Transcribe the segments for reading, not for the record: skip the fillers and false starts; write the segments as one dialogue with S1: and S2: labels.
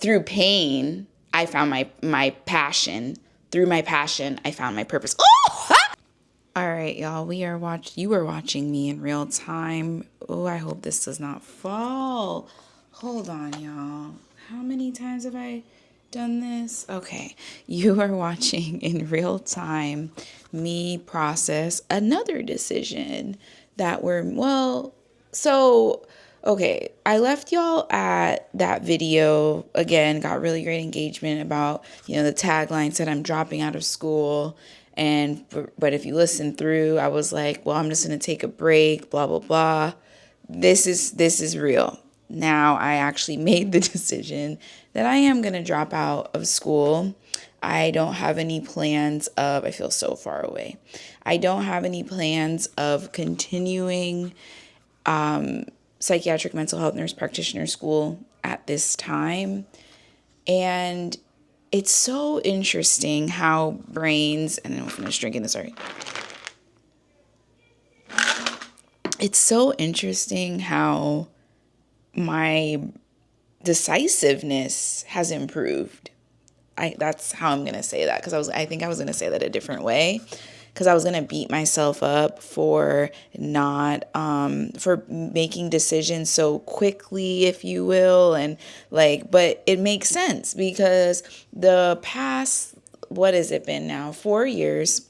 S1: through pain, I found my passion. Through my passion, I found my purpose. Oh! All right, y'all, you were watching me in real time. Oh, I hope this does not fall. Hold on, y'all. How many times have I done this? Okay, you are watching in real time me process another decision that okay, I left y'all at that video, again, got really great engagement about, the tagline said I'm dropping out of school. But if you listen through, I was like, well, I'm just going to take a break, blah, blah, blah. This is real. Now I actually made the decision that I am going to drop out of school. I don't have any plans I feel so far away. I don't have any plans of continuing psychiatric mental health nurse practitioner school at this time. And it's so interesting how brains, and I'm finished drinking this, sorry. It's so interesting how my decisiveness has improved. That's how I'm going to say that, because I think I was going to say that a different way, because I was going to beat myself up for not, for making decisions so quickly, if you will. And but it makes sense, because the past, what has it been now? 4 years.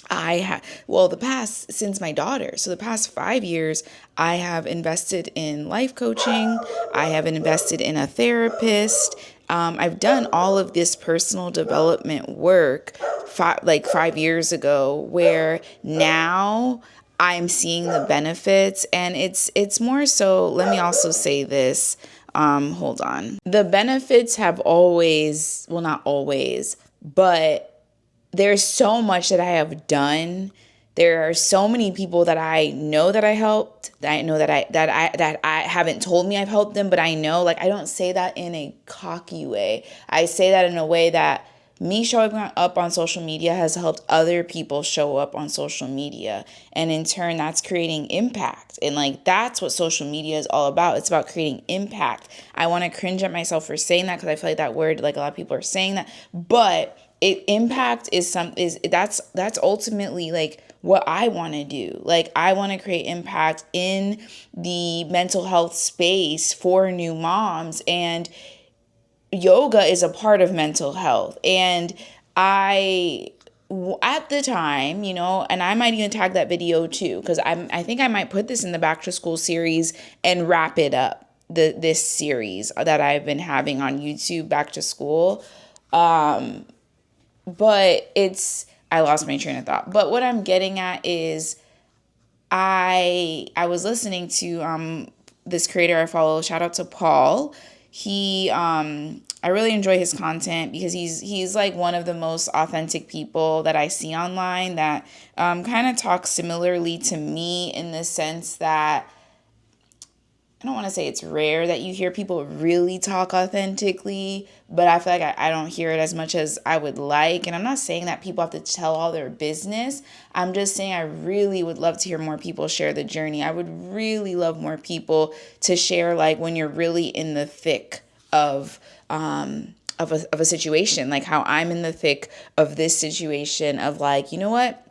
S1: Since my daughter. So the past 5 years, I have invested in life coaching. I have invested in a therapist. I've done all of this personal development work 5 years ago, where now I'm seeing the benefits. And it's more so, let me also say this. Hold on. The benefits have always, well, not always, but there's so much that I have done. There are so many people that I know that I helped, that I know that I haven't told me I've helped them, but I know, I don't say that in a cocky way. I say that in a way that me showing up on social media has helped other people show up on social media. And in turn, that's creating impact. And that's what social media is all about. It's about creating impact. I want to cringe at myself for saying that, because I feel like that word, a lot of people are saying that, but impact that's ultimately what I want to do. I want to create impact in the mental health space for new moms, and yoga is a part of mental health. And at the time, and I might even tag that video too, because I think I might put this in the back to school series and wrap it up, this series that I've been having on YouTube, back to school. But I lost my train of thought. But what I'm getting at is I was listening to this creator I follow. Shout out to Paul. I really enjoy his content, because he's one of the most authentic people that I see online, that kind of talks similarly to me, in the sense that I don't want to say it's rare that you hear people really talk authentically, but I feel like I don't hear it as much as I would like. And I'm not saying that people have to tell all their business. I'm just saying I really would love to hear more people share the journey. I would really love more people to share, when you're really in the thick of a situation, how I'm in the thick of this situation of you know what?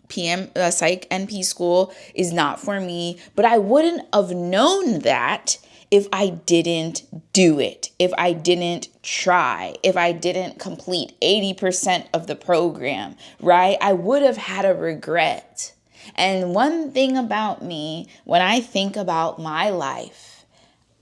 S1: Psych NP school is not for me, but I wouldn't have known that if I didn't do it, if I didn't try, if I didn't complete 80% of the program, right? I would have had a regret. And one thing about me, when I think about my life,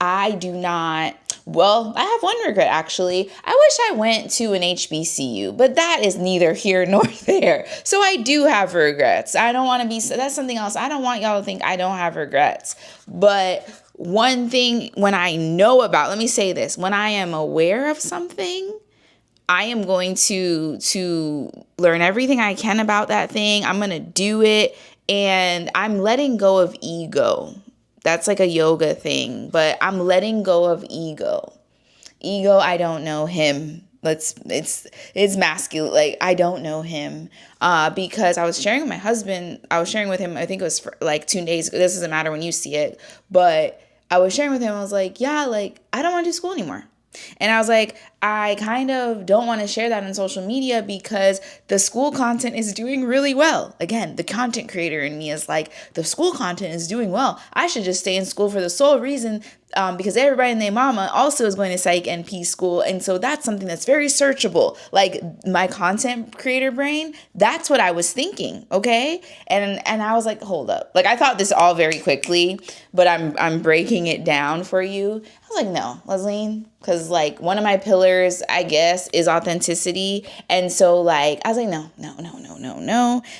S1: I have one regret, actually. I wish I went to an HBCU, but that is neither here nor there. So I do have regrets. I don't want to be, that's something else. I don't want y'all to think I don't have regrets. But one thing, when I know about, let me say this, when I am aware of something, I am going to learn everything I can about that thing. I'm going to do it, and I'm letting go of ego. That's a yoga thing, but I'm letting go of ego. Ego, I don't know him. It's masculine. I don't know him because I was sharing with my husband. I was sharing with him, I think it was for 2 days. This doesn't matter when you see it, but I was sharing with him. I was like, yeah, I don't want to do school anymore. And I was like, I kind of don't want to share that on social media because the school content is doing really well. Again, the content creator in me is like, the school content is doing well. I should just stay in school for the sole reason because everybody and their mama also is going to Psych NP school. And so that's something that's very searchable. Like my content creator brain, that's what I was thinking. Okay. And I was like, hold up. Like I thought this all very quickly, but I'm breaking it down for you. I was like, no, Lesline, because like one of my pillars, I guess, is authenticity. And so like, I was like, no.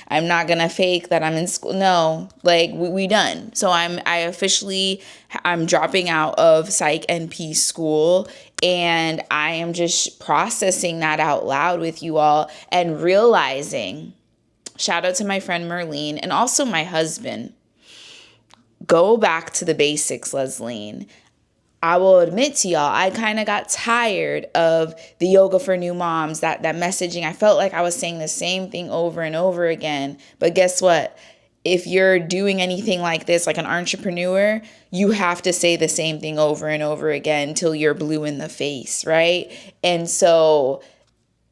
S1: I'm not going to fake that I'm in school. No, like we done. So I'm dropping out of Psych NP school, and I am just processing that out loud with you all and realizing, shout out to my friend Merlene and also my husband, go back to the basics, Lesline. I will admit to y'all, I kind of got tired of the yoga for new moms, that messaging. I felt like I was saying the same thing over and over again. But guess what? If you're doing anything like this, like an entrepreneur, you have to say the same thing over and over again until you're blue in the face, right? And so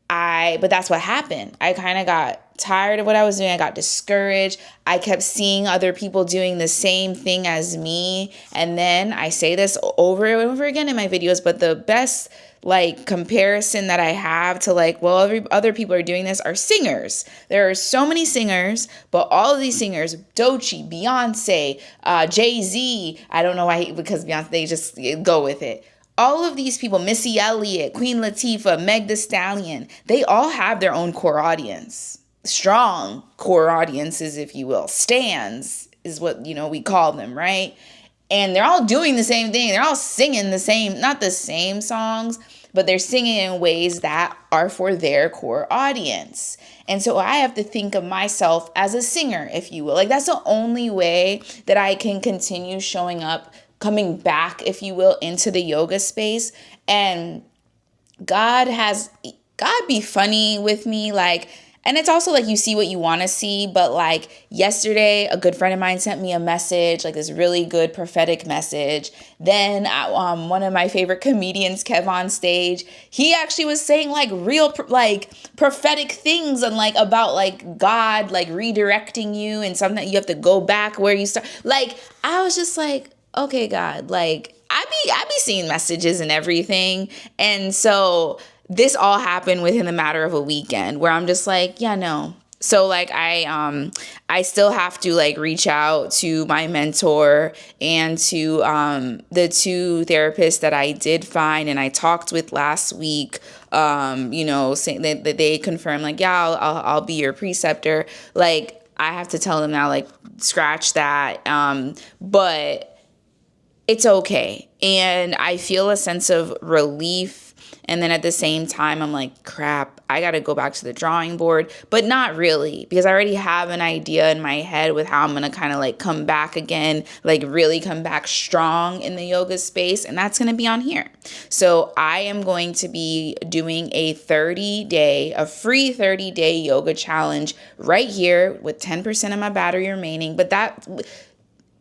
S1: but that's what happened. I kind of got tired of what I was doing. I got discouraged. I kept seeing other people doing the same thing as me. And then I say this over and over again in my videos, but the best like comparison that I have to like, well, other people are doing this are singers. There are so many singers, but all of these singers, Doechii, Beyonce, Jay-Z, I don't know why, because Beyonce, they just go with it. All of these people, Missy Elliott, Queen Latifah, Meg Thee Stallion, they all have their own core audience. Strong core audiences, if you will. Stans is what, we call them, right? And they're all doing the same thing. They're all singing the same, not the same songs, but they're singing in ways that are for their core audience. And so I have to think of myself as a singer, if you will. Like that's the only way that I can continue showing up, coming back, if you will, into the yoga space. And God be funny with me. Like, and it's also like you see what you want to see. But like yesterday, a good friend of mine sent me a message, like this really good prophetic message. Then one of my favorite comedians, Kev on stage, he actually was saying like real like prophetic things and like about like God like redirecting you and something that you have to go back where you start. Like I was just like, okay, God, like I be seeing messages and everything. And so this all happened within the matter of a weekend where I'm just like, yeah, no. So like I still have to like reach out to my mentor and to the two therapists that I did find and I talked with last week, saying that they confirmed like, yeah, I'll be your preceptor. Like I have to tell them now, like scratch that. But it's okay. And I feel a sense of relief. And then at the same time, I'm like, crap, I got to go back to the drawing board, but not really, because I already have an idea in my head with how I'm going to kind of like come back again, like really come back strong in the yoga space. And that's going to be on here. So I am going to be doing a free 30-day yoga challenge right here with 10% of my battery remaining. But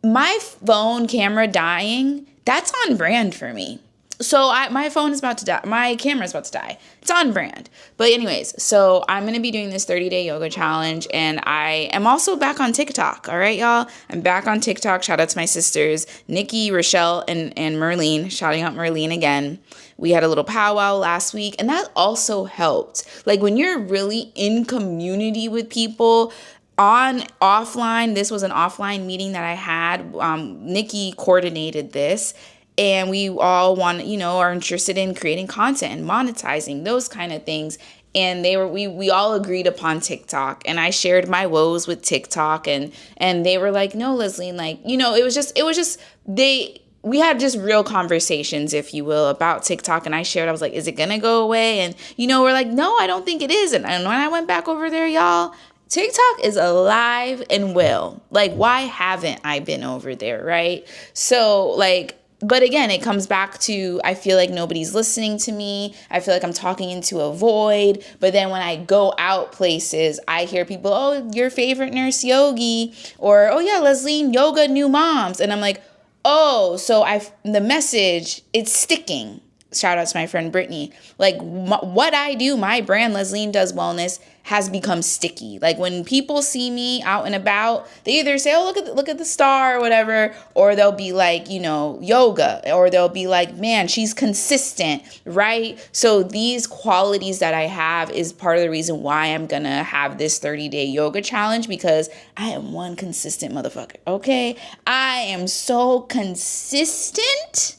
S1: my phone camera dying, that's on brand for me. So my phone is about to die. My camera is about to die. It's on brand. But anyways, so I'm going to be doing this 30-day yoga challenge. And I am also back on TikTok. All right, y'all. I'm back on TikTok. Shout out to my sisters, Nikki, Rochelle, and Merlene. Shouting out Merlene again. We had a little powwow last week. And that also helped. Like when you're really in community with people, offline, this was an offline meeting that I had. Nikki coordinated this. And we all are interested in creating content and monetizing those kind of things. And we all agreed upon TikTok, and I shared my woes with TikTok, and they were like, no, Lesline, like, we had just real conversations, if you will, about TikTok. And I was like, is it going to go away? And, we're like, no, I don't think it is. And when I went back over there, y'all, TikTok is alive and well. Like, why haven't I been over there? Right. So like, but again, it comes back to, I feel like nobody's listening to me. I feel like I'm talking into a void. But then when I go out places, I hear people, oh, your favorite nurse yogi, or, oh yeah, Lesline, yoga new moms. And I'm like, oh, so the message, it's sticking. Shout out to my friend Brittany. Like what I do, my brand, Lesline Does Wellness, has become sticky. Like when people see me out and about, they either say, oh, look at the star or whatever, or they'll be like, yoga, or they'll be like, man, she's consistent, right? So these qualities that I have is part of the reason why I'm going to have this 30-day yoga challenge, because I am one consistent motherfucker, okay? I am so consistent.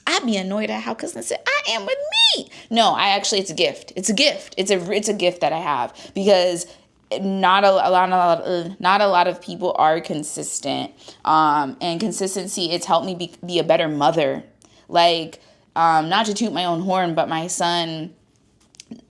S1: I'd be annoyed at how consistent I am with me. No, it's a gift. It's a gift. It's a gift that I have, because not a lot of people are consistent. And consistency, it's helped me be a better mother. Like, not to toot my own horn, but my son,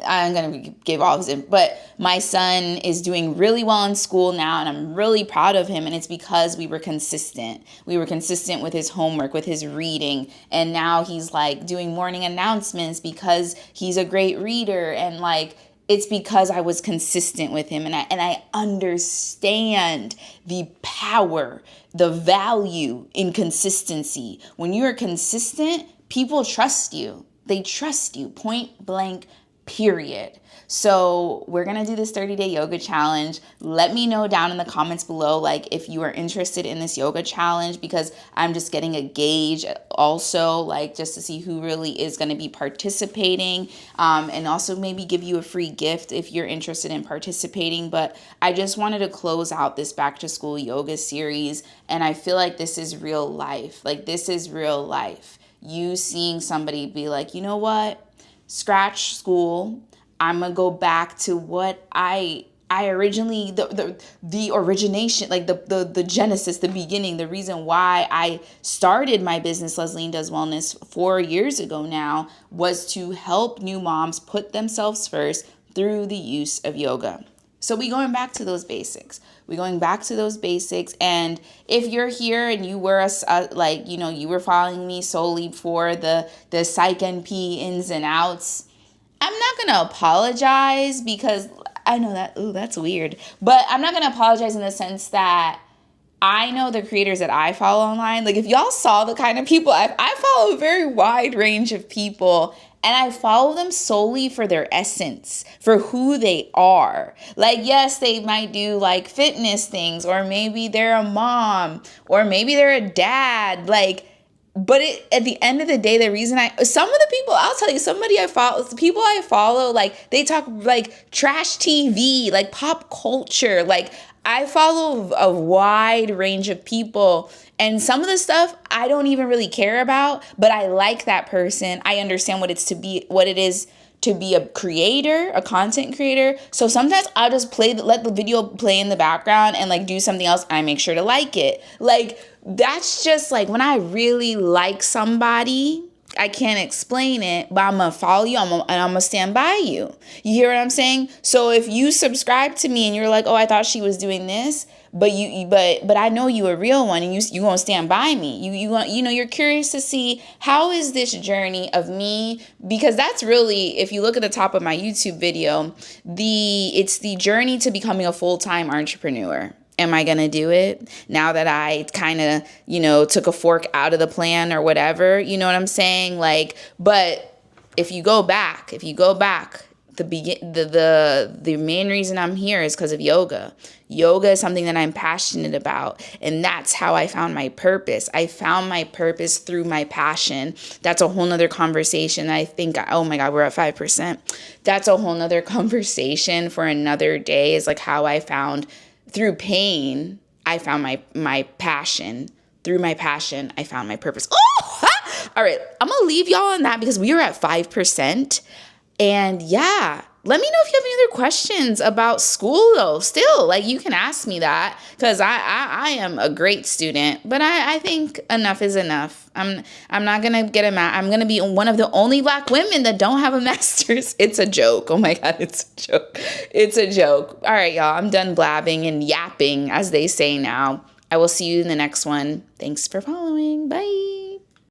S1: I'm going to give all of his, but my son is doing really well in school now, and I'm really proud of him. And it's because we were consistent. We were consistent with his homework, with his reading. And now he's like doing morning announcements because he's a great reader. And like, it's because I was consistent with him. And I understand the power, the value in consistency. When you're consistent, people trust you. They trust you, point blank, period. So we're going to do this 30-day yoga challenge. Let me know down in the comments below, like, if you are interested in this yoga challenge, because I'm just getting a gauge also, like, just to see who really is going to be participating, and also maybe give you a free gift if you're interested in participating. But I just wanted to close out this back to school yoga series. And I feel like this is real life. Like, this is real life. You seeing somebody be like, you know what? Scratch school. I'm going to go back to what I originally, the origination, like the genesis, the beginning, the reason why I started my business, Lesline Does Wellness, 4 years ago now, was to help new moms put themselves first through the use of yoga. So we going back to those basics. And if you're here and you were you were following me solely for the Psychiatric ins and outs, I'm not going to apologize, because I know that, that's weird. But I'm not going to apologize in the sense that I know the creators that I follow online. Like, if y'all saw the kind of people, I follow a very wide range of people, and I follow them solely for their essence, for who they are. Like, yes, they might do like fitness things, or maybe they're a mom, or maybe they're a dad. Like, but at the end of the day, the reason some of the people, I'll tell you, people I follow, like, they talk like trash TV, like pop culture. Like, I follow a wide range of people, and some of the stuff I don't even really care about, but I like that person. I understand what it is to be a creator, a content creator. So sometimes I'll just let the video play in the background and like do something else. I make sure to like it. Like, that's just like when I really like somebody, I can't explain it, but I'm going to follow you, and I'm going to stand by you. You hear what I'm saying? So if you subscribe to me and you're like, oh, I thought she was doing this, but I know you a real one, and you going to stand by me. You're curious to see, how is this journey of me? Because that's really, if you look at the top of my YouTube video, it's the journey to becoming a full-time entrepreneur. Am I going to do it now that I kind of, took a fork out of the plan or whatever? You know what I'm saying? Like, but if you go back, the main reason I'm here is because of yoga. Yoga is something that I'm passionate about, and that's how I found my purpose. I found my purpose through my passion. That's a whole nother conversation. I think, oh my God, we're at 5%. That's a whole nother conversation for another day, is like how I found, through pain, I found my passion. Through my passion, I found my purpose. Oh! All right, I'm going to leave y'all on that, because we are at 5%. And yeah, let me know if you have any other questions about school, though. Still, like, you can ask me that, because I am a great student, but I think enough is enough. I'm not going to get I'm going to be one of the only Black women that don't have a master's. It's a joke. Oh my God, it's a joke. It's a joke. All right, y'all, I'm done blabbing and yapping, as they say now. I will see you in the next one. Thanks for following. Bye.